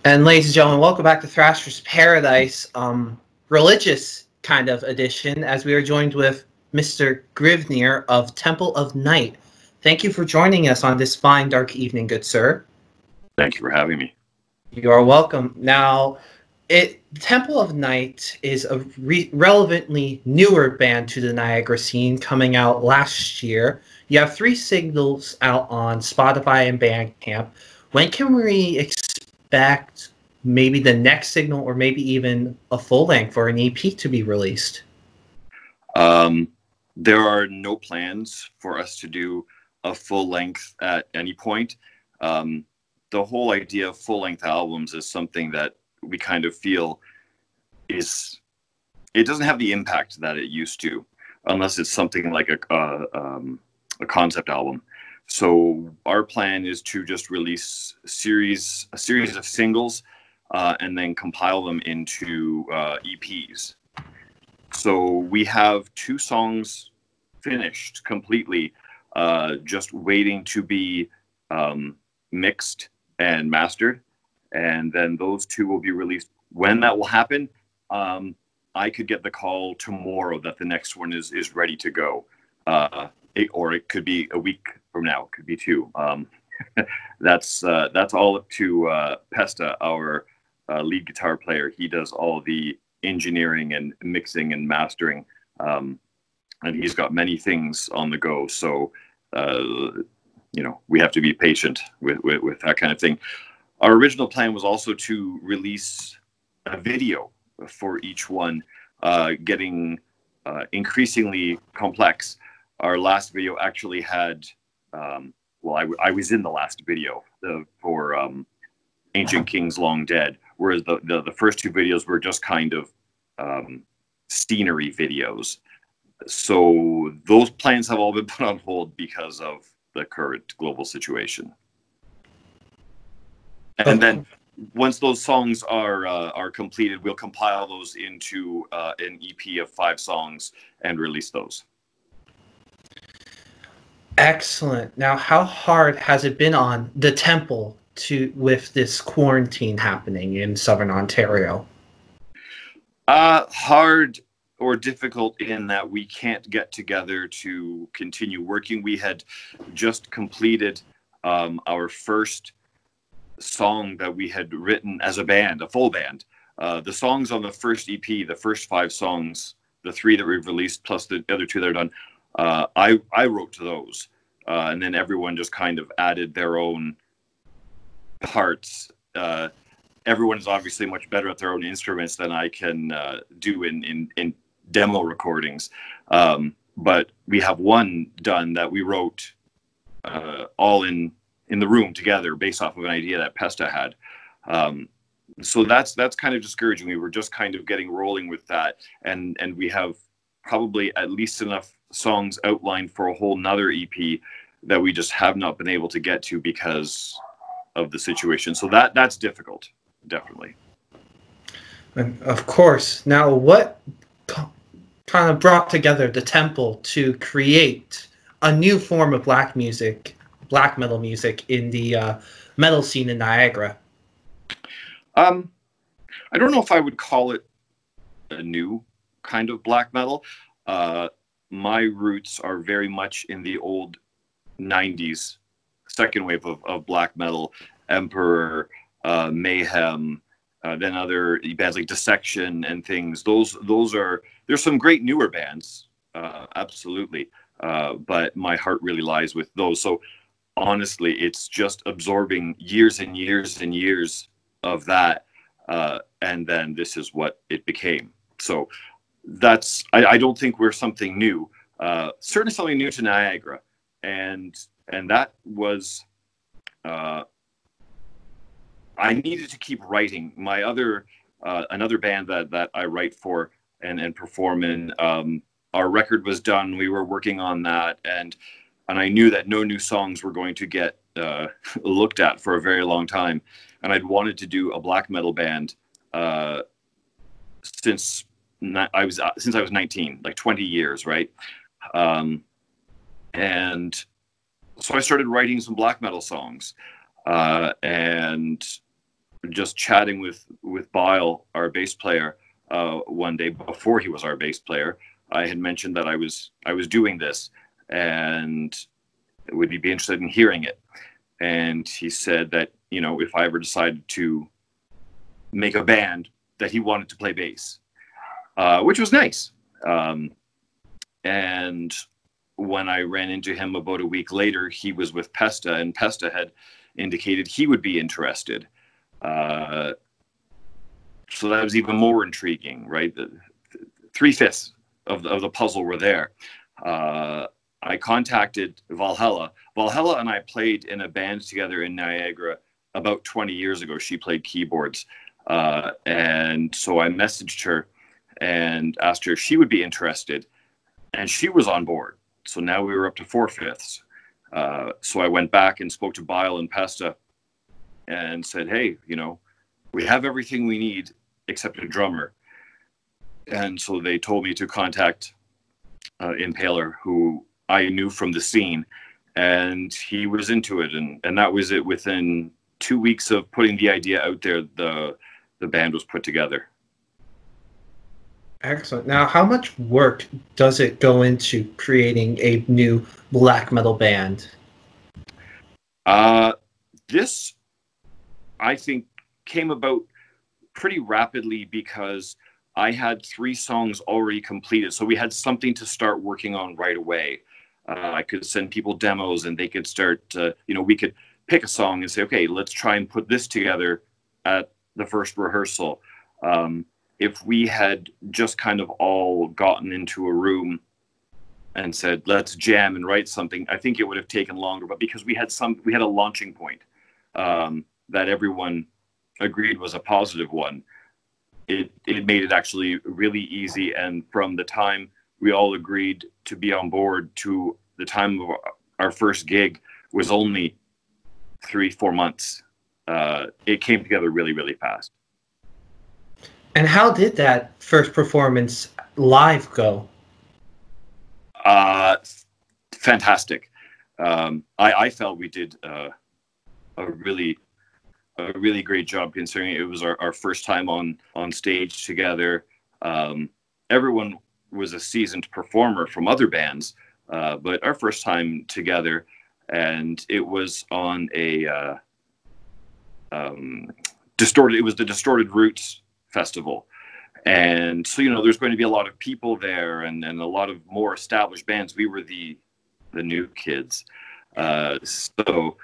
And ladies and gentlemen, welcome back to Thrashers Paradise, religious kind of edition, as we are joined with Mr. Grivnir of Temple of Night. Thank you for joining us on this fine dark evening, good sir. Thank you for having me. You are welcome. Now, Temple of Night is a relevantly newer band to the Niagara scene, coming out last year. You have 3 singles out on Spotify and Bandcamp. When can we expect maybe the next signal, or maybe even a full length or an EP to be released? There are no plans for us to do a full length at any point. The whole idea of full length albums is something that we kind of feel it doesn't have the impact that it used to, unless it's something like a concept album. So our plan is to just release a series of singles and then compile them into EPs. So we have 2 songs finished completely, just waiting to be mixed and mastered, and then those 2 will be released. When that will happen, I could get the call tomorrow that the next one is ready to go, or it could be a week from now. It could be 2. That's all up to Pesta, our lead guitar player. He does all the engineering and mixing and mastering, and he's got many things on the go. So we have to be patient with that kind of thing. Our original plan was also to release a video for each one, getting increasingly complex. Our last video actually had, I was in the last video for Ancient Kings Long Dead, whereas the first 2 videos were just kind of scenery videos. So those plans have all been put on hold because of the current global situation. And then once those songs are completed, we'll compile those into an EP of 5 songs and release those. Excellent. Now, how hard has it been on the Temple with this quarantine happening in Southern Ontario? Hard or difficult in that we can't get together to continue working. We had just completed our first song that we had written as a band, a full band. The songs on the first EP, the first 5 songs, the 3 that we've released plus the other 2 that are done, I wrote to those, and then everyone just kind of added their own parts. Everyone is obviously much better at their own instruments than I can do in demo recordings, but we have one done that we wrote all in the room together based off of an idea that Pesta had. So that's kind of discouraging. We were just kind of getting rolling with that, and we have probably at least enough songs outlined for a whole nother EP that we just have not been able to get to because of the situation. So that's difficult, definitely. And of course. Now, what kind of brought together the Temple to create a new form of black metal music in the metal scene in Niagara? I don't know if I would call it a new kind of black metal. My roots are very much in the old 90s second wave of black metal, Emperor, Mayhem, then other bands like Dissection and things. There's some great newer bands, absolutely, but my heart really lies with those. So honestly, it's just absorbing years and years and years of that, and then this is what it became. So I don't think we're something new. Certainly something new to Niagara, and that was I needed to keep writing. My other another band that I write for and perform in, our record was done. We were working on that, and I knew that no new songs were going to get looked at for a very long time. And I'd wanted to do a black metal band since I was 19, like 20 years, right? And so I started writing some black metal songs, and just chatting with Bile, our bass player, one day before he was our bass player. I had mentioned that I was doing this, and would he be interested in hearing it? And he said that, you know, if I ever decided to make a band, that he wanted to play bass, which was nice. And when I ran into him about a week later, he was with Pesta, and Pesta had indicated he would be interested. So that was even more intriguing, right? The 3/5 of the puzzle were there. I contacted Valhalla. Valhalla and I played in a band together in Niagara about 20 years ago. She played keyboards. And so I messaged her and asked her if she would be interested. And she was on board. So now we were up to 4/5. So I went back and spoke to Bile and Pesta and said, hey, you know, we have everything we need except a drummer. And so they told me to contact Impaler, who I knew from the scene, and he was into it. And that was it. Within 2 weeks of putting the idea out there, the band was put together. Excellent. Now, how much work does it go into creating a new black metal band? This, I think, came about pretty rapidly because I had 3 songs already completed. So we had something to start working on right away. I could send people demos and they could start, you know, we could pick a song and say, okay, let's try and put this together at the first rehearsal. If we had just kind of all gotten into a room and said, let's jam and write something, I think it would have taken longer. But because we had a launching point that everyone agreed was a positive one, it made it actually really easy. And from the time we all agreed to be on board to the time of our first gig was only 3-4 months. It came together really, really fast. And how did that first performance live go? Fantastic. I felt we did a really great job, considering it was our first time on stage together. Everyone was a seasoned performer from other bands, but our first time together, and it was on a it was the Distorted Roots Festival. And so, you know, there's going to be a lot of people there and a lot of more established bands. We were the new kids. So,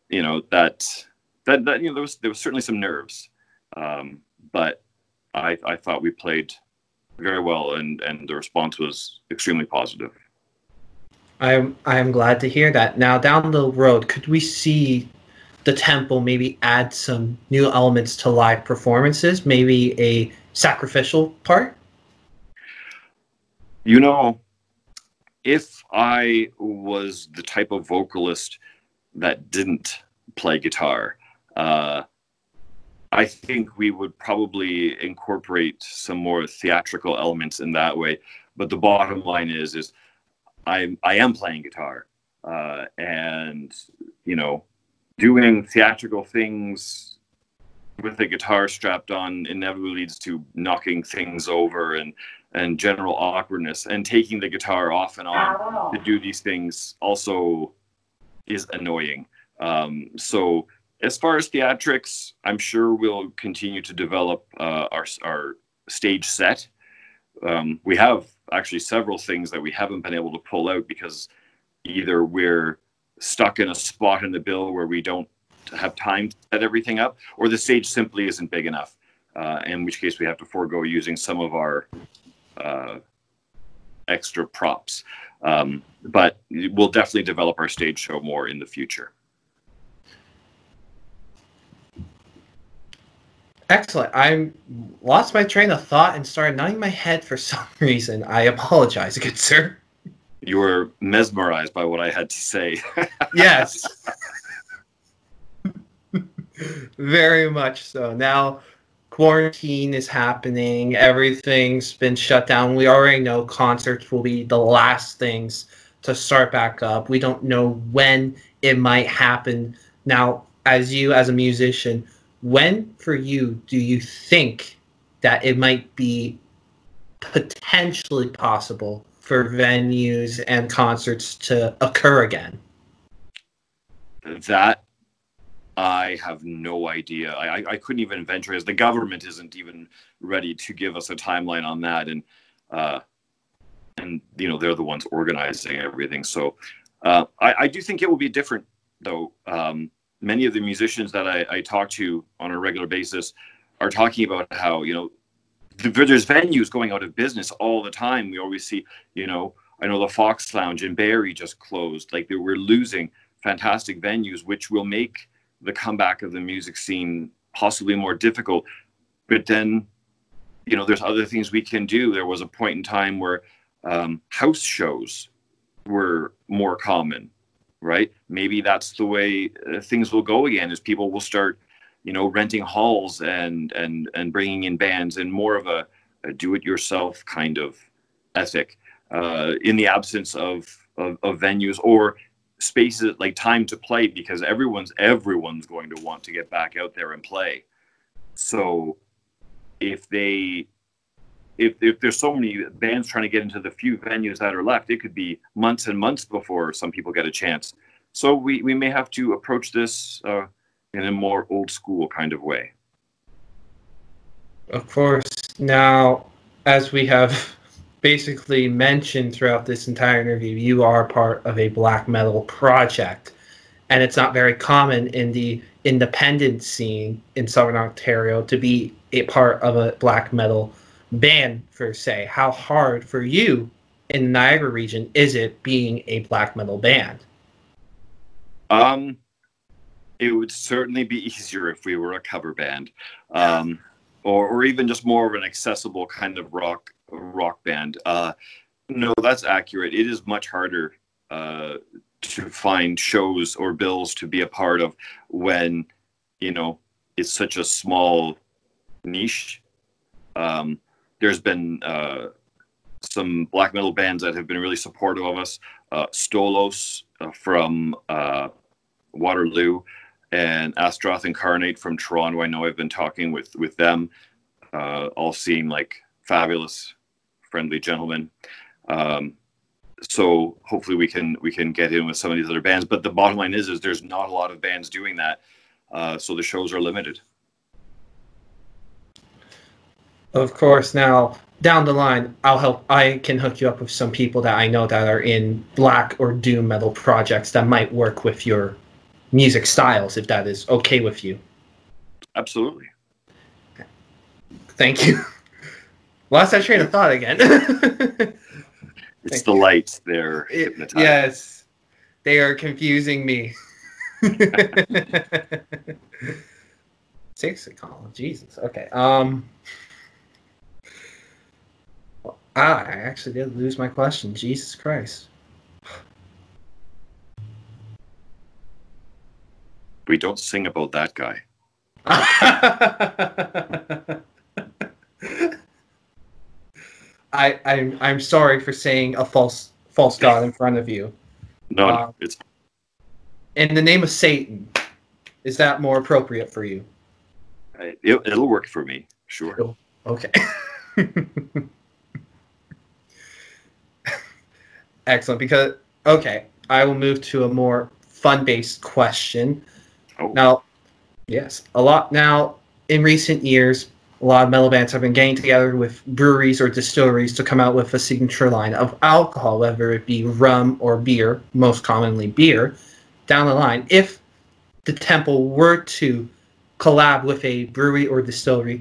you know, that you know, there was certainly some nerves. But I thought we played very well, and the response was extremely positive. I am glad to hear that. Now, down the road, could we see the Temple maybe add some new elements to live performances? Maybe a sacrificial part? You know, if I was the type of vocalist that didn't play guitar, I think we would probably incorporate some more theatrical elements in that way. But the bottom line is I am playing guitar, and, you know, doing theatrical things with the guitar strapped on inevitably leads to knocking things over and general awkwardness, and taking the guitar off and on to do these things also is annoying. So as far as theatrics, I'm sure we'll continue to develop our stage set. We have actually several things that we haven't been able to pull out because either we're stuck in a spot in the bill where we don't have time to set everything up, or the stage simply isn't big enough, in which case we have to forego using some of our extra props. But we'll definitely develop our stage show more in the future. Excellent. I lost my train of thought and started nodding my head for some reason. I apologize, good sir. You were mesmerized by what I had to say. Yes. Very much so. Now, quarantine is happening. Everything's been shut down. We already know concerts will be the last things to start back up. We don't know when it might happen. Now, as a musician, when for you do you think that it might be potentially possible for venues and concerts to occur again? That I have no idea. I couldn't even venture, as the government isn't even ready to give us a timeline on that, and they're the ones organizing everything. So I do think it will be different, though. Many of the musicians that I talk to on a regular basis are talking about how there's venues going out of business all the time. We always see, I know the Fox Lounge in Barrie just closed. Like, we're losing fantastic venues, which will make the comeback of the music scene possibly more difficult. But then, there's other things we can do. There was a point in time where house shows were more common, right? Maybe that's the way things will go again, as people will start renting halls and bringing in bands, and more of a do-it-yourself kind of ethic, in the absence of venues or spaces like time to play, because everyone's going to want to get back out there and play. So if there's so many bands trying to get into the few venues that are left, it could be months and months before some people get a chance. So we may have to approach this in a more old school kind of way. Of course. Now, as we have basically mentioned throughout this entire interview, you are part of a black metal project, and it's not very common in the independent scene in Southern Ontario to be a part of a black metal band, per se. How hard for you in the Niagara region is it being a black metal band? It would certainly be easier if we were a cover band, or even just more of an accessible kind of rock band. No, that's accurate. It is much harder to find shows or bills to be a part of when it's such a small niche. There's been some black metal bands that have been really supportive of us. Stolos from Waterloo, and Astroth Incarnate from Toronto. I know I've been talking with them. All seem like fabulous, friendly gentlemen. So hopefully we can get in with some of these other bands. But the bottom line is there's not a lot of bands doing that. So the shows are limited. Of course. Now, down the line, I can hook you up with some people that I know that are in black or doom metal projects that might work with your music styles, if that is okay with you. Absolutely. Thank you. Lost that train of thought again. It's the lights. They're hypnotizing. Yes. They are confusing me. Seriously, Colin. Jesus. Okay. I actually did lose my question. Jesus Christ. We don't sing about that guy. I'm sorry for saying a false god in front of you. No, it's in the name of Satan. Is that more appropriate for you? It'll work for me, sure. Okay. Excellent. Because I will move to a more fun-based question. Oh. Now, yes, in recent years, a lot of metal bands have been getting together with breweries or distilleries to come out with a signature line of alcohol, whether it be rum or beer, most commonly beer. Down the line, if the Temple were to collab with a brewery or distillery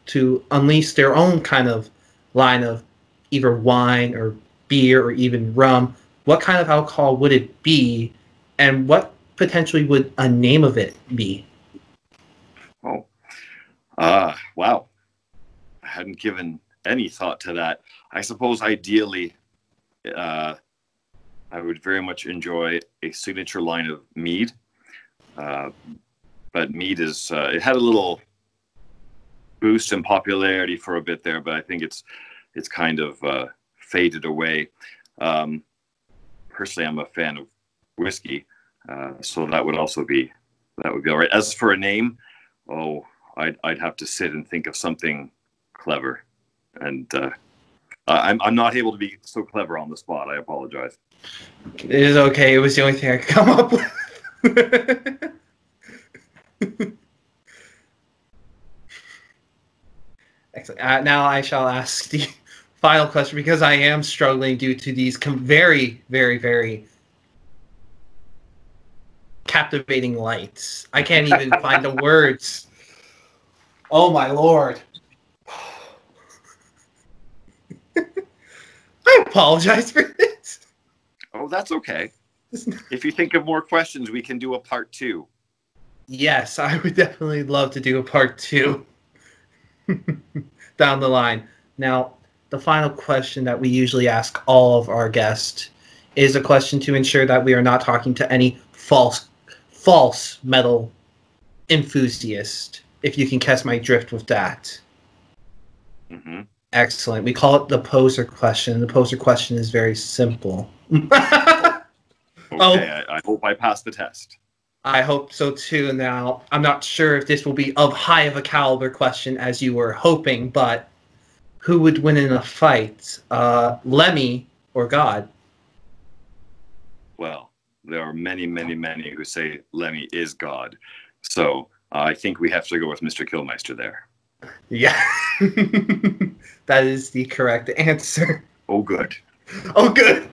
to unleash their own kind of line of either wine or beer or even rum, what kind of alcohol would it be, and what potentially would a name of it be? Oh, wow. I hadn't given any thought to that. I suppose ideally, I would very much enjoy a signature line of mead. But mead it had a little boost in popularity for a bit there, but I think it's kind of faded away. Personally, I'm a fan of whiskey, so that would be all right. As for a name, Oh, I'd have to sit and think of something clever, and I'm not able to be so clever on the spot. I apologize. It is okay. It was the only thing I could come up with. Excellent. Now I shall ask the final question, because I am struggling due to these very, very, very captivating lights. I can't even find the words. Oh my lord. I apologize for this. Oh, that's okay. If you think of more questions, we can do a part 2. Yes, I would definitely love to do a part 2 down the line. Now, the final question that we usually ask all of our guests is a question to ensure that we are not talking to any false metal enthusiast, if you can catch my drift with that. Mm-hmm. Excellent. We call it the poser question. The poser question is very simple. Okay, I hope I passed the test. I hope so too. Now, I'm not sure if this will be of high of a caliber question as you were hoping, but who would win in a fight, Lemmy or God? Well, there are many, many, many who say Lemmy is God. So I think we have to go with Mr. Killmeister there. Yeah. That is the correct answer. Oh, good. Oh, good.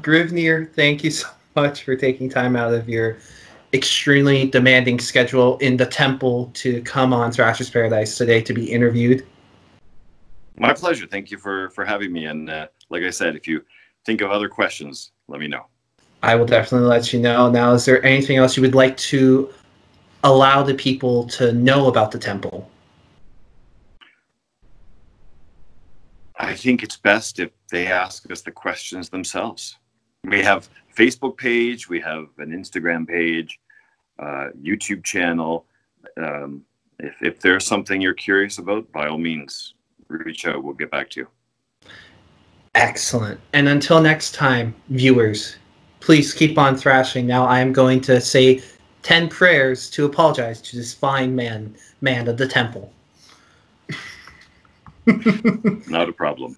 Grivnir, thank you so much for taking time out of your extremely demanding schedule in the temple to come on Thrashers Paradise today to be interviewed. My pleasure. Thank you for having me. And like I said, if you think of other questions, let me know. I will definitely let you know. Now, is there anything else you would like to allow the people to know about the temple? I think it's best if they ask us the questions themselves. We have a Facebook page, we have an Instagram page, YouTube channel. If there's something you're curious about, by all means, reach out. We'll get back to you. Excellent. And until next time, viewers, please keep on thrashing. Now I am going to say 10 prayers to apologize to this fine man of the temple. Not a problem.